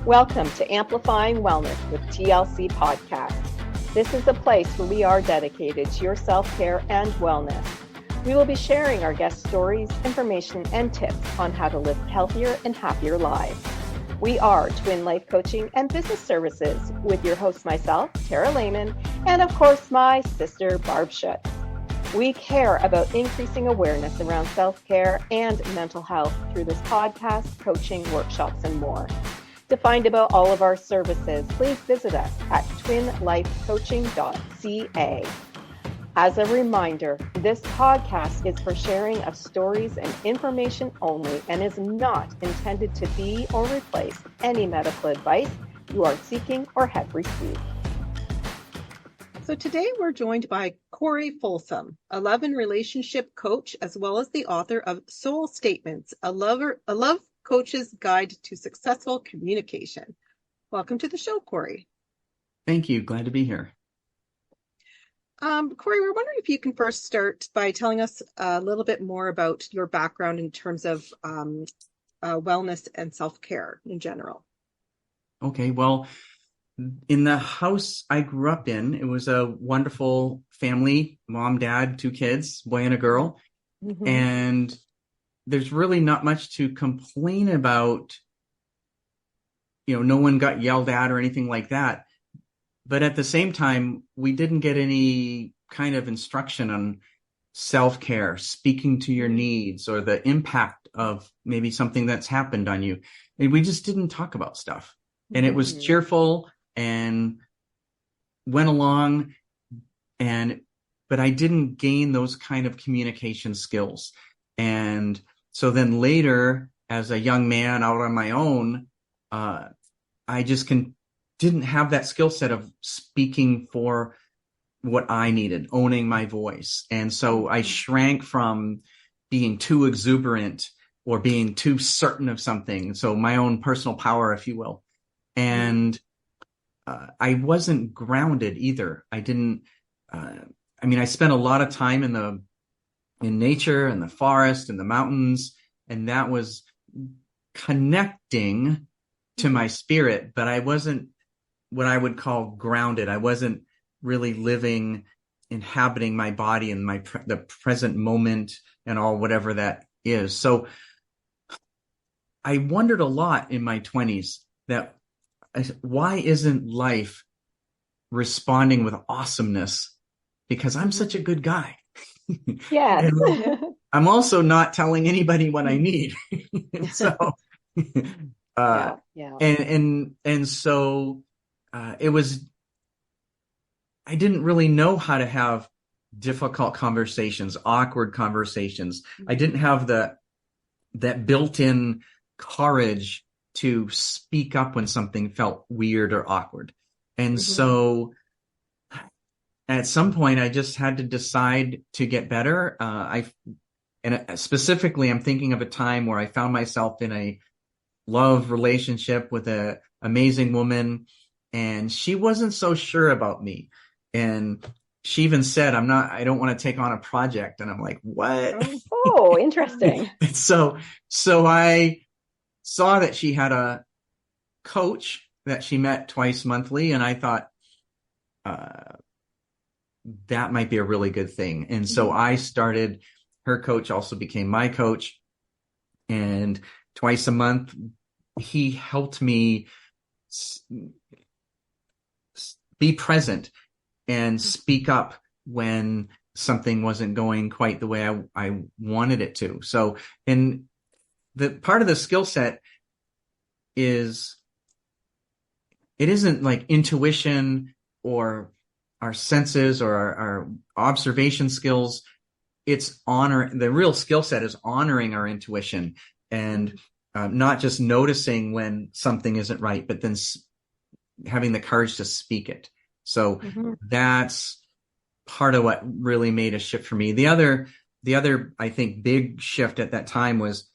Welcome to Amplifying Wellness with TLC Podcast. This is a place where we are dedicated to your self-care and wellness. We will be sharing our guest stories, information, and tips on how to live healthier and happier lives. We are Twin Life Coaching and Business Services with your host, myself, Tara Lehman, and of course, my sister, Barb Schutz. We care about increasing awareness around self-care and mental health through this podcast, coaching, workshops, and more. To find about all of our services, please visit us at twinlifecoaching.ca. As a reminder, this podcast is for sharing of stories and information only and is not intended to be or replace any medical advice you are seeking or have received. So today we're joined by Corey Folsom, a love and relationship coach, as well as the author of Soul Statements, a love coach's guide to successful communication. Welcome to the show, Corey. Thank you. Glad to be here. Corey, we're wondering if you can first start by telling us a little bit more about your background in terms of wellness and self-care in general. Okay, well, in the house I grew up in, it was a wonderful family, mom, dad, 2 kids, boy and a girl. Mm-hmm. And there's really not much to complain about. No one got yelled at or anything like that. But at the same time, we didn't get any kind of instruction on self-care, speaking to your needs, or the impact of maybe something that's happened on you. And we just didn't talk about stuff. And it was cheerful and went along, but I didn't gain those kind of communication skills. And so then later, as a young man out on my own, I just didn't have that skill set of speaking for what I needed, owning my voice. And so I shrank from being too exuberant or being too certain of something. So my own personal power, if you will. And I wasn't grounded either. I didn't, I spent a lot of time in nature and the forest and the mountains, and that was connecting to my spirit, but I wasn't what I would call grounded. I wasn't really inhabiting my body and the present moment and all whatever that is. So I wondered a lot in my 20s why isn't life responding with awesomeness? Because I'm such a good guy. Yes. I'm also not telling anybody what I need. So, yeah. And so it was, I didn't really know how to have difficult conversations, awkward conversations. I didn't have that built-in courage to speak up when something felt weird or awkward. And so at some point I just had to decide to get better. Specifically, I'm thinking of a time where I found myself in a love relationship with an amazing woman, and she wasn't so sure about me. And she even said, I don't want to take on a project. And I'm like, what? Oh, interesting. So I saw that she had a coach that she met twice monthly. And I thought, that might be a really good thing. And so I started, her coach also became my coach. And twice a month, he helped me be present and speak up when something wasn't going quite the way I wanted it to. So, and the part of the skill set it isn't like intuition or our senses or our observation skills. It's the real skill set is honoring our intuition and not just noticing when something isn't right, but then having the courage to speak it. So that's part of what really made a shift for me. The other, I think, big shift at that time was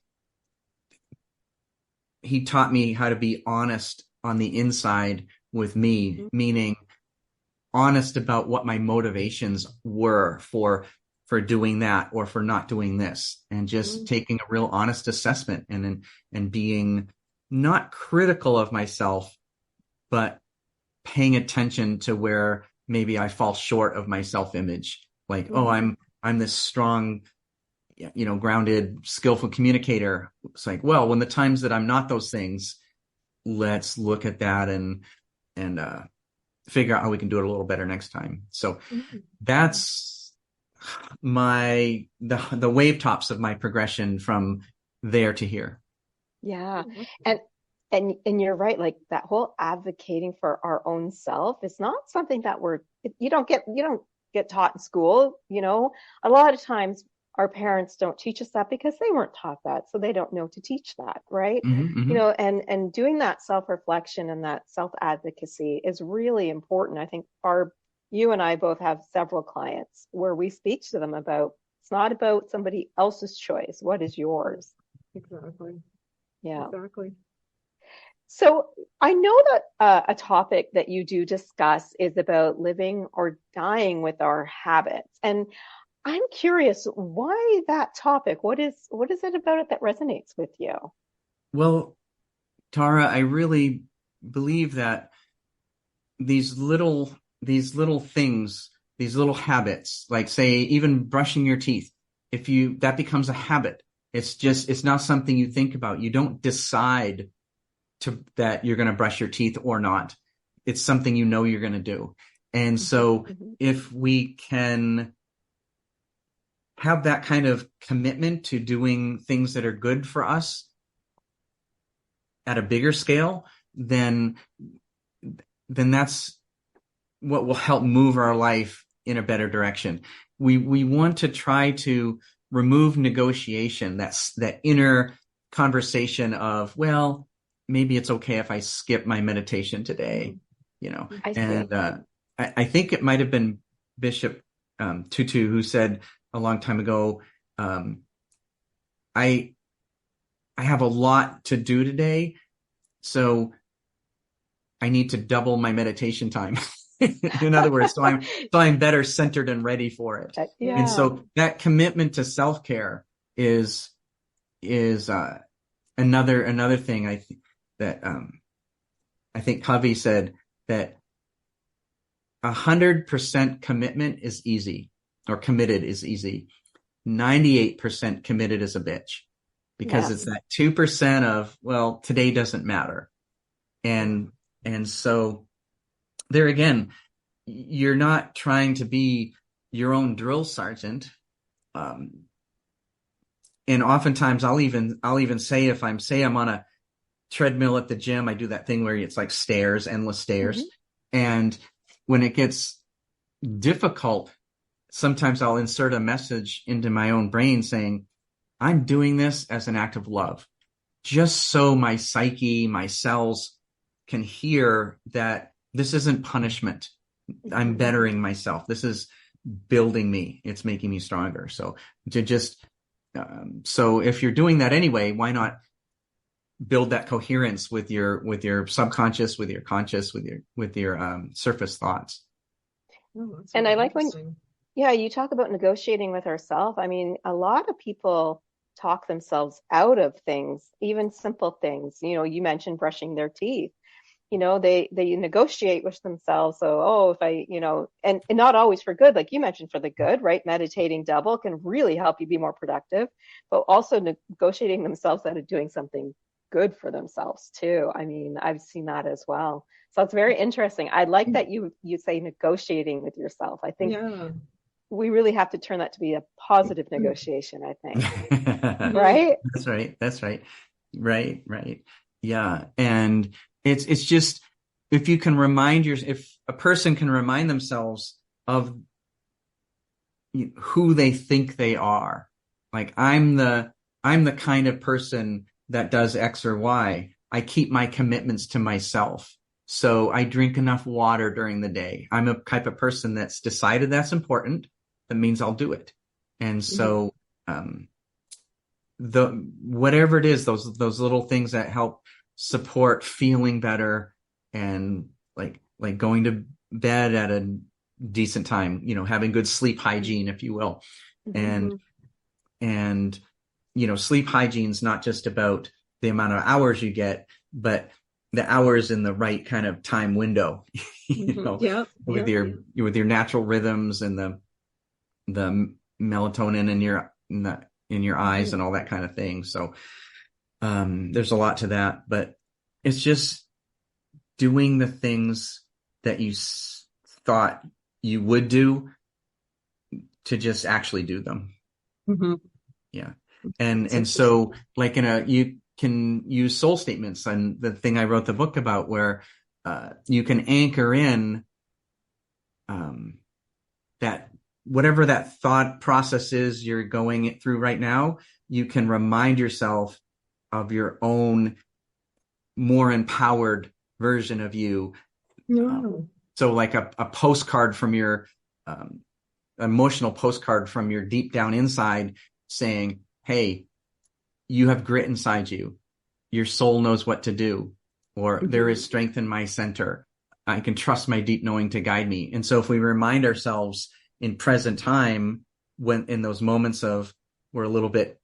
he taught me how to be honest on the inside with me, meaning honest about what my motivations were for doing that or for not doing this, and just taking a real honest assessment and being not critical of myself, but paying attention to where maybe I fall short of my self-image. Like, oh, I'm this strong, grounded, skillful communicator. It's like, well, when the times that I'm not those things, let's look at that and figure out how we can do it a little better next time. So that's the wave tops of my progression from there to here. Yeah. And you're right, like that whole advocating for our own self is not something that you don't get taught in school. A lot of times our parents don't teach us that because they weren't taught that, so they don't know to teach that, right? And doing that self-reflection and that self-advocacy is really important. I think you and I both have several clients where we speak to them about, it's not about somebody else's choice. What is yours? Exactly. Yeah. Exactly. So I know that a topic that you do discuss is about living or dying with our habits. And I'm curious, why that topic? What is it about it that resonates with you? Well, Tara, I really believe that these little things, these little habits, like say even brushing your teeth, that becomes a habit. It's not something you think about. You don't decide that you're going to brush your teeth or not. It's something you're going to do. And so if we can have that kind of commitment to doing things that are good for us at a bigger scale, then that's what will help move our life in a better direction. We want to try to remove negotiation, that inner conversation of, well, maybe it's okay if I skip my meditation today, I think it might have been Bishop Tutu who said a long time ago, I have a lot to do today, so I need to double my meditation time. In other words, so I'm better centered and ready for it. Yeah. And so that commitment to self-care is another thing I think Covey said that 100% commitment is easy, or committed is easy. 98% committed is a bitch, because it's that 2% of, well, today doesn't matter. And so there again, you're not trying to be your own drill sergeant. And oftentimes I'll even say, if I'm on a treadmill at the gym, I do that thing where it's like stairs, endless stairs. And when it gets difficult, sometimes I'll insert a message into my own brain saying, I'm doing this as an act of love, just so my psyche, my cells can hear that this isn't punishment. I'm bettering myself. This is building me. It's making me stronger. So so if you're doing that anyway, why not build that coherence with your subconscious, with your conscious, with your surface thoughts. And I like when you talk about negotiating with ourselves. I mean, a lot of people talk themselves out of things, even simple things. You mentioned brushing their teeth. They negotiate with themselves. So, if I, and not always for good, like you mentioned, for the good, right? Meditating double can really help you be more productive, but also negotiating themselves out of doing something good for themselves too. I mean, I've seen that as well. So it's very interesting. I like that you say negotiating with yourself. I think we really have to turn that to be a positive negotiation, I think. Right? That's right. Right. Yeah. And it's just, if a person can remind themselves of who they think they are, like I'm the kind of person that does X or Y. I keep my commitments to myself. So I drink enough water during the day. I'm a type of person that's decided that's important. That means I'll do it. And so, whatever it is, those little things that help support feeling better, and like going to bed at a decent time, having good sleep hygiene, if you will. And sleep hygiene is not just about the amount of hours you get. but the hours in the right kind of time window, Yeah. with your natural rhythms and the melatonin in your eyes and all that kind of thing. So there's a lot to that, but it's just doing the things that you thought you would do to just actually do them. Yeah. And so like you can use soul statements, and the thing I wrote the book about, where you can anchor in that whatever that thought process is you're going through right now, you can remind yourself of your own more empowered version of you. So like a postcard from your emotional postcard from your deep down inside saying, hey, you have grit inside you. Your soul knows what to do. Or there is strength in my center. I can trust my deep knowing to guide me. And so if we remind ourselves in present time, when in those moments of we're a little bit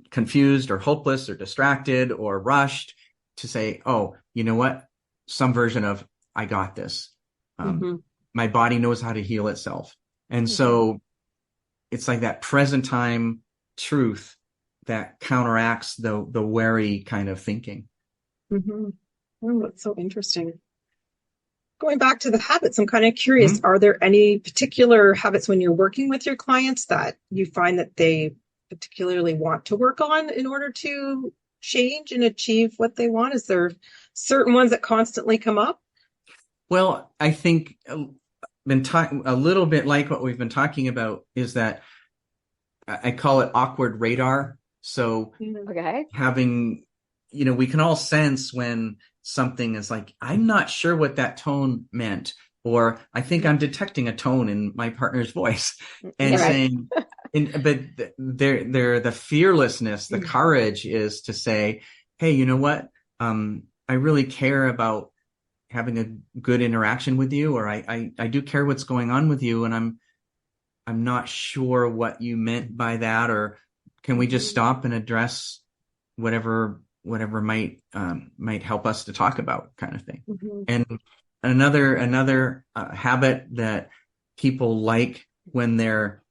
confused or hopeless or distracted or rushed, to say, oh, you know what? Some version of, I got this. My body knows how to heal itself. And so it's like that present time truth that counteracts the wary kind of thinking. Oh, that's so interesting. Going back to the habits, I'm kind of curious, are there any particular habits when you're working with your clients that you find that they particularly want to work on in order to change and achieve what they want? Is there certain ones that constantly come up? Well, I think been talking a little bit like what we've been talking about is that I call it awkward radar. So having, we can all sense when something is like, I'm not sure what that tone meant, or I think I'm detecting a tone in my partner's voice, and saying, but they're the fearlessness, the courage is to say, hey, you know what? I really care about having a good interaction with you, or I do care what's going on with you, and I'm not sure what you meant by that, or can we just stop and address whatever might help us to talk about, kind of thing. And another habit that people like when they're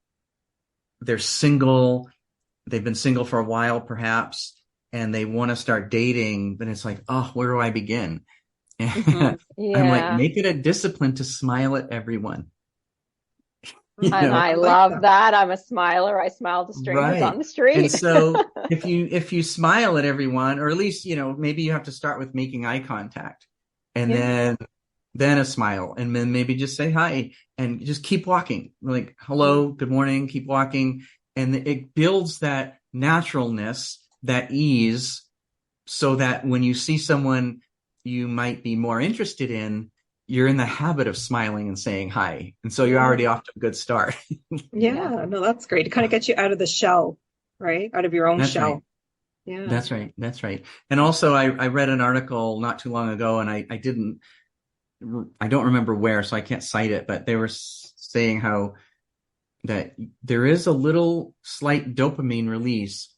single, they've been single for a while perhaps, and they want to start dating, but it's like, oh, where do I begin? I'm like, make it a discipline to smile at everyone. And I love that. I'm a smiler. I smile to strangers on the street. And so if you smile at everyone, or at least, maybe you have to start with making eye contact, and then a smile, and then maybe just say hi and just keep walking. Like, hello, good morning, keep walking. And it builds that naturalness, that ease, so that when you see someone you might be more interested in, you're in the habit of smiling and saying hi. And so you're already off to a good start. No, that's great. It kind of gets you out of the shell, right? Out of your own shell. Right. Yeah. That's right. And also I read an article not too long ago, and I don't remember where, so I can't cite it, but they were saying how that there is a little slight dopamine release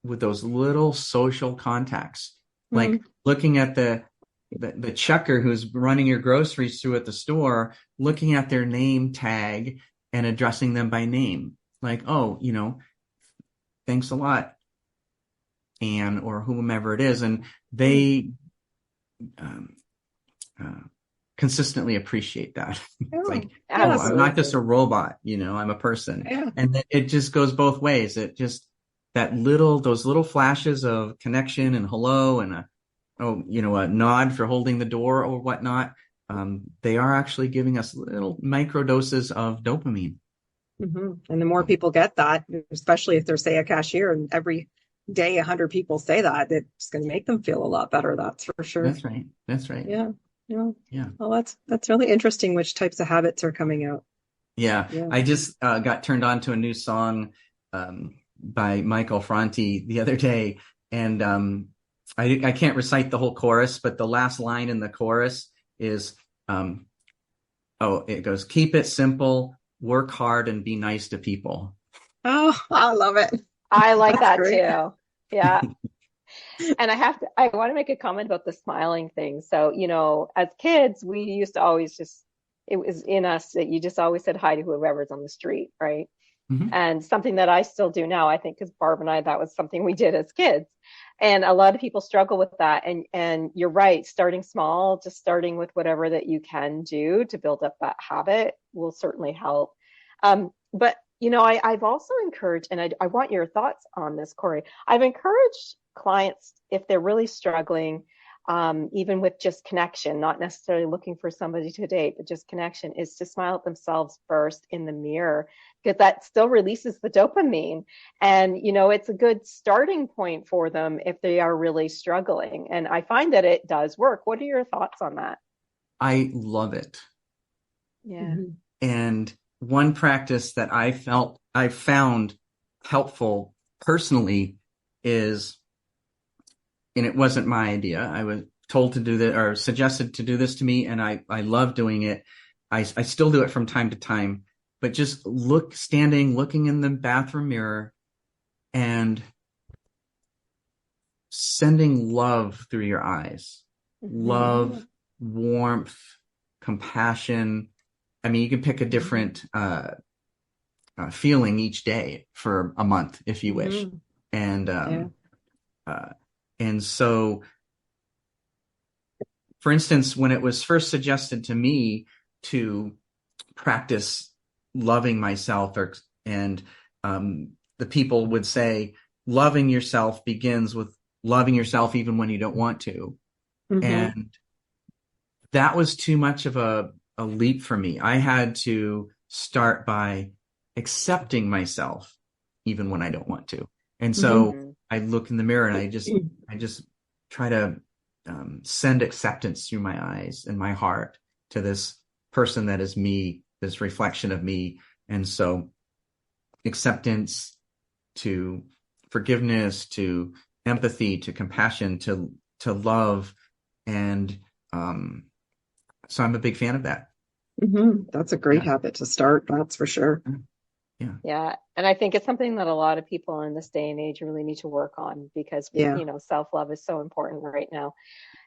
with those little social contacts, like looking at the checker who's running your groceries through at the store, looking at their name tag and addressing them by name, like, oh, thanks a lot, Anne, or whomever it is. And they consistently appreciate that. It's like, oh, I'm not just a robot, I'm a person. And it just goes both ways. It just, those little flashes of connection and hello and a nod for holding the door or whatnot, they are actually giving us little micro doses of dopamine. And the more people get that, especially if they're, say, a cashier, and every day 100 people say that, it's going to make them feel a lot better. That's for sure. That's right. Yeah. Well, that's really interesting which types of habits are coming out. Yeah. I just got turned on to a new song by Michael Franti the other day, and I can't recite the whole chorus, but the last line in the chorus is, it goes, keep it simple, work hard, and be nice to people. Oh, I love it. I like that too. Yeah. And I want to make a comment about the smiling thing. So, as kids, we used to always it was in us that you just always said hi to whoever's on the street, right? Mhm. And something that I still do now, I think, because Barb and I, that was something we did as kids. And a lot of people struggle with that. And you're right, starting small, just starting with whatever that you can do to build up that habit will certainly help. But I've also encouraged, and I want your thoughts on this, Corey. I've encouraged clients, if they're really struggling, even with just connection, not necessarily looking for somebody to date, but just connection, is to smile at themselves first in the mirror, because that still releases the dopamine. And, it's a good starting point for them if they are really struggling. And I find that it does work. What are your thoughts on that? I love it. Yeah. And one practice that I found helpful personally is, and it wasn't my idea, I was told to do this or suggested to do this to me, and I love doing it. I still do it from time to time, but just looking in the bathroom mirror and sending love through your eyes. Love, warmth, compassion. I mean, you can pick a different feeling each day for a month if you wish. And and so, for instance, when it was first suggested to me to practice loving myself, and the people would say, loving yourself begins with loving yourself even when you don't want to. And that was too much of a leap for me. I had to start by accepting myself even when I don't want to. And so I look in the mirror and I just try to send acceptance through my eyes and my heart to this person that is me, this reflection of me. And so acceptance to forgiveness, to empathy, to compassion, to love. And so I'm a big fan of that. That's a great habit to start. That's for sure. Yeah. And I think it's something that a lot of people in this day and age really need to work on, because, self-love is so important right now.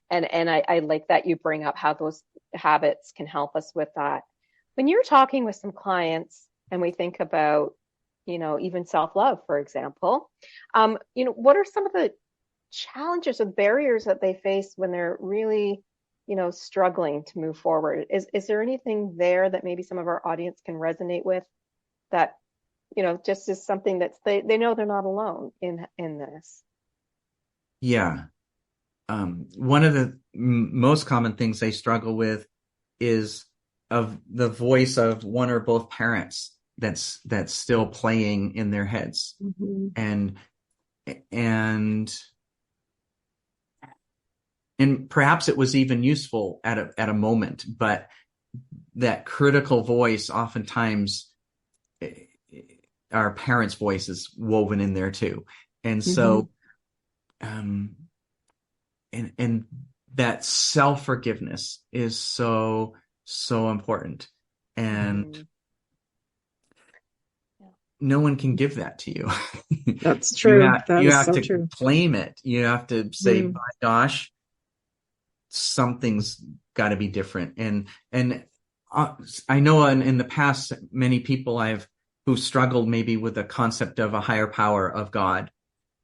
And I like that you bring up how those habits can help us with that. When you're talking with some clients and we think about, even self-love, for example, what are some of the challenges or barriers that they face when they're really, struggling to move forward? Is there anything there that maybe some of our audience can resonate with, that, just is something that they know they're not alone in this? Yeah. One of the most common things they struggle with is of the voice of one or both parents that's still playing in their heads. And perhaps it was even useful at a moment, but that critical voice, oftentimes our parents' voice is woven in there too. And so, and that self-forgiveness is so, so important. And no one can give that to you. That's true. You have so to true. claim it. You have to say, my gosh, something's got to be different. And I know in the past, many people who struggled maybe with the concept of a higher power of God.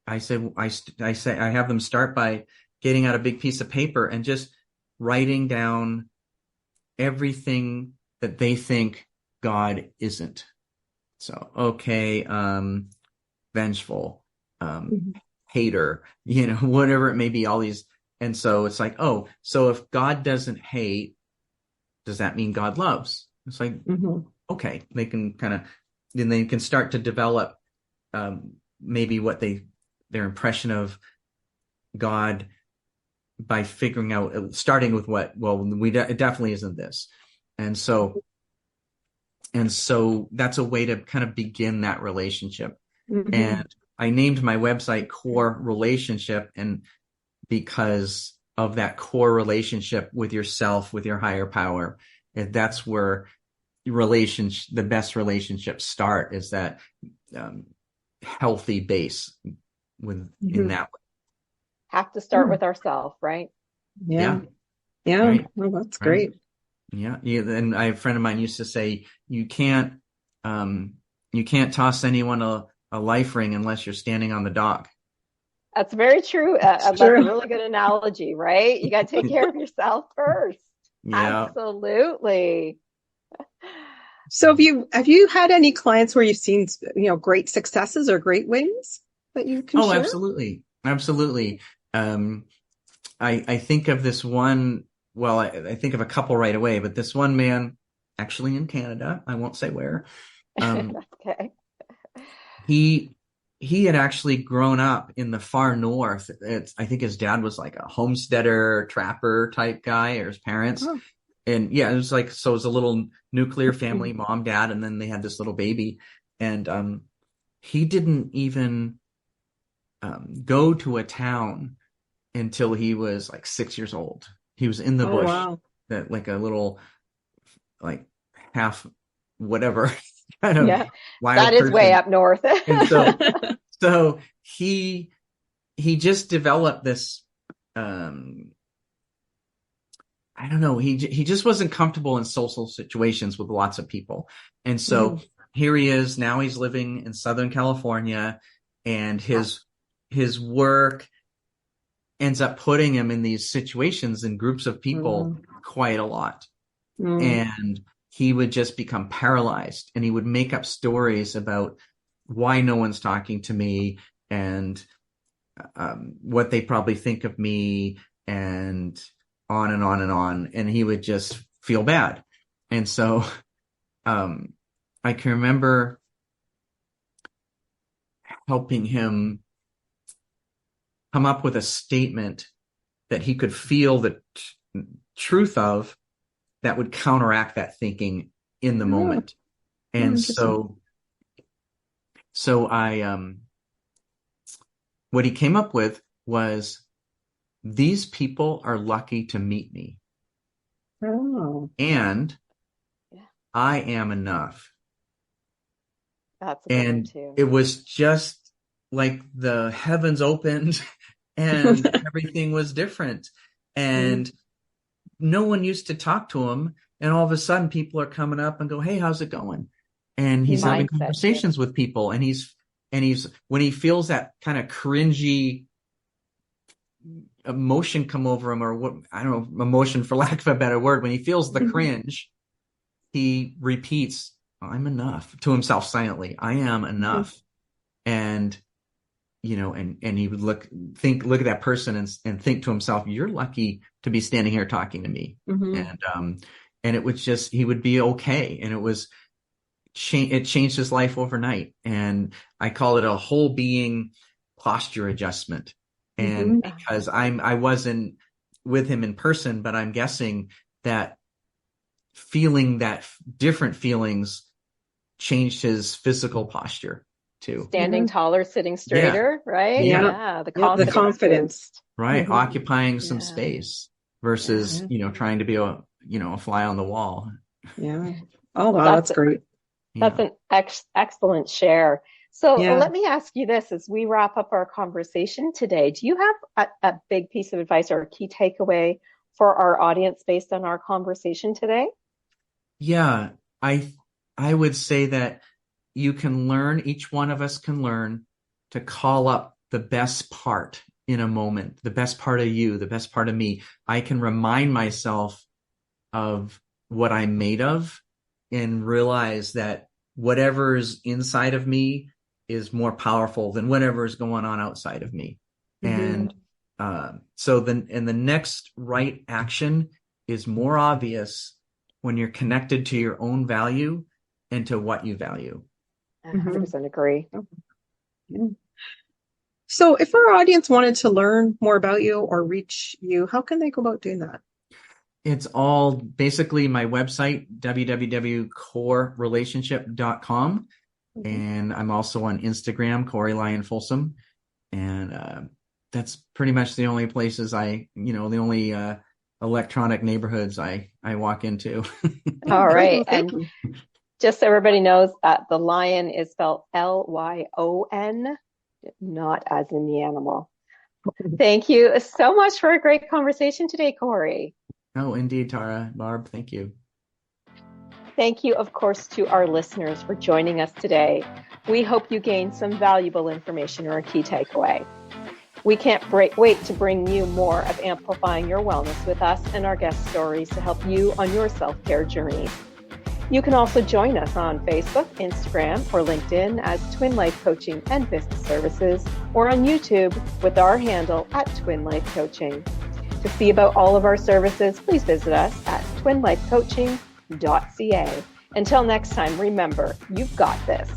I have them start by getting out a big piece of paper and just writing down everything that they think God isn't. So, okay, vengeful, hater, whatever it may be, all these. And so it's like, oh, so if God doesn't hate, does that mean God loves? It's like, okay, they can start to develop maybe what their impression of God by figuring out, starting with it definitely isn't this. And so that's a way to kind of begin that relationship. And I named my website Core Relationship, and because of that core relationship with yourself, with your higher power, and that's where the best relationships start, is that healthy base in that way. have to start with ourselves, right? Yeah. Yeah. Right. Well, that's Right. great. Yeah. And a friend of mine used to say, you can't toss anyone a life ring unless you're standing on the dock. That's very true. That's a True. really good analogy, right? You got to take care of yourself first. Yeah. Absolutely. So have you had any clients where you've seen, great successes or great wins that you can Oh, share? absolutely. Absolutely. I think of this one, well, I think of a couple right away, but this one man, actually in Canada, I won't say where, Okay. he had actually grown up in the far north. I think his dad was like a homesteader, trapper type guy, or his parents. Oh. And yeah, it was like, so it was a little nuclear family, mom, dad, and then they had this little baby. And he didn't even go to a town until he was like 6 years old. He was in the bush, Wow. that like a little, like half whatever kind of Yeah, wild that is way person. up north. And so he just developed this, I don't know, he just wasn't comfortable in social situations with lots of people. And so here he is, now he's living in Southern California, and his work ends up putting him in these situations in groups of people quite a lot. And he would just become paralyzed, and he would make up stories about why no one's talking to me, and what they probably think of me, and on and on and on. And he would just feel bad. And so I can remember helping him come up with a statement that he could feel the truth of, that would counteract that thinking in the moment. And so I what he came up with was, these people are lucky to meet me. Oh. And I am enough. That's a good one too. It was just like the heavens opened and everything was different. And no one used to talk to him. And all of a sudden people are coming up and go, hey, how's it going? And he's having conversations with people. And he's when he feels that kind of cringy emotion come over him, or what, I don't know, emotion for lack of a better word, when he feels the cringe, he repeats, I'm enough, to himself silently. I am enough. And and he would look at that person and think to himself, you're lucky to be standing here talking to me. And it was just, he would be okay. And it changed his life overnight. And I call it a whole being posture adjustment. And because I wasn't with him in person, but I'm guessing that feeling that different feelings changed his physical posture too. Standing taller, sitting straighter, right? Yeah. The confidence. Right. Occupying some space versus, trying to be a fly on the wall. Yeah. Oh, wow. That's great. That's an excellent share. So let me ask you this as we wrap up our conversation today. Do you have a big piece of advice or a key takeaway for our audience based on our conversation today? Yeah, I would say that each one of us can learn to call up the best part in a moment, the best part of you, the best part of me. I can remind myself of what I'm made of and realize that whatever's inside of me is more powerful than whatever is going on outside of me. And so then, and the next right action is more obvious when you're connected to your own value and to what you value. I 100% agree. So if our audience wanted to learn more about you or reach you, how can they go about doing that? It's all basically my website, www.corerelationship.com. And I'm also on Instagram, Corey Folsom. And that's pretty much the only places the only electronic neighborhoods I walk into. All right. And just so everybody knows that the lion is spelled Lyon, not as in the animal. Thank you so much for a great conversation today, Corey. Oh, indeed, Tara, Barb, thank you. Thank you, of course, to our listeners for joining us today. We hope you gained some valuable information or a key takeaway. We can't wait to bring you more of Amplifying Your Wellness with us and our guest stories to help you on your self-care journey. You can also join us on Facebook, Instagram, or LinkedIn as Twin Life Coaching and Business Services, or on YouTube with our handle at Twin Life Coaching. To see about all of our services, please visit us at twinlifecoaching.ca. Until next time, remember, you've got this.